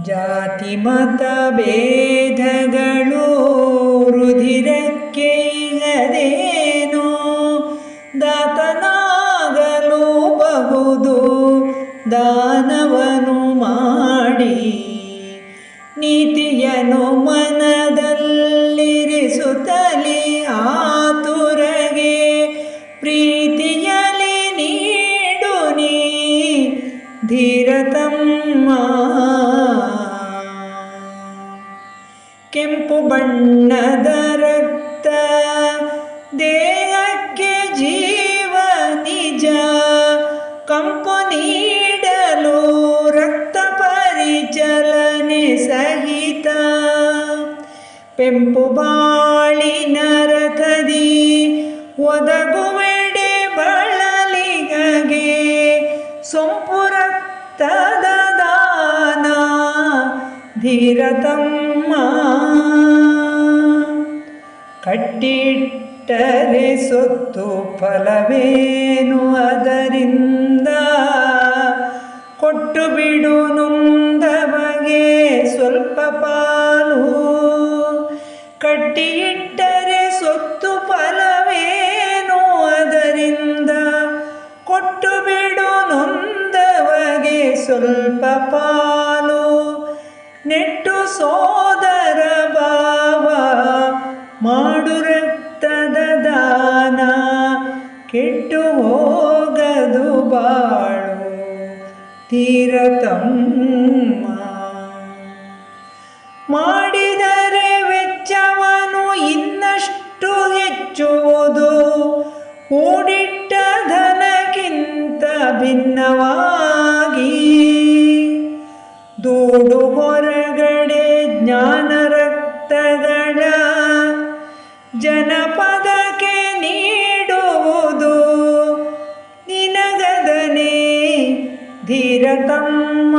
ಜಾತಿ ಮತ ಭೇದಗಳು ರುಧಿರಕ್ಕೆ ಇಲ್ಲದೇನೋ ದಾತನಾಗಲು ಬಹುದು ದಾನವನು ಮಾಡಿ ನೀತಿಯನ್ನು ಮನದಲ್ಲಿರಿಸುತ್ತಲೇ ಆತುರಗೆ ಪ್ರೀತಿಯಲಿ ನೀಡು ನೀ ಧೀರತಮ್ಮ. ಕೆಂಪು ಬಣ್ಣದ ರಕ್ತ ದೇಹಕ್ಕೆ ಜೀವ ನಿಜ ಕಂಪು ನೀಡಲು ರಕ್ತ ಪರಿಚಲನೆ ಸಹಿತ ಪೆಂಪು ಬಾಳಿನ ರಥದಿ ಒದಗುವೆಡೆ ಬಳಲಿಗಗೆ ಸೊಂಪು ರಕ್ತದ ದಾನ ಧೀರತಮ್ಮ. ಕಟ್ಟಿಟ್ಟರೆ ಸೊತ್ತು ಫಲವೇನು ಅದರಿಂದ ಕೊಟ್ಟು ಬಿಡು ನೊಂದವಗೆ ಸ್ವಲ್ಪ ಪಾಲು. ಕಟ್ಟಿಟ್ಟರೆ ಸೊತ್ತು ಫಲವೇನು ಅದರಿಂದ ಕೊಟ್ಟು ಬಿಡು ನೊಂದವಗೆ ಸ್ವಲ್ಪ ಪಾಲು. ನೆಟ್ಟು ಸೋದರ ಭಾವ ಮಾಡು ರಕ್ತದ ದಾನ ಕೆಟ್ಟು ಹೋಗದು ಬಾಳು ಧೀರತಮ್ಮ. ಮಾಡಿದರೆ ವೆಚ್ಚವನು ಇನ್ನಷ್ಟು ಹೆಚ್ಚುವುದು ಹೂಡಿಟ್ಟ ಧನಕ್ಕಿಂತ ಭಿನ್ನವಾಗಿ. ದೂಡು ಹೊರಗಡೆ ಜ್ಞಾನ ರಕ್ತಗಳ ಜನಪದಕ್ಕೆ ನೀಡುವುದು ನಿನಗದನೆ ಧೀರತಮ್ಮ.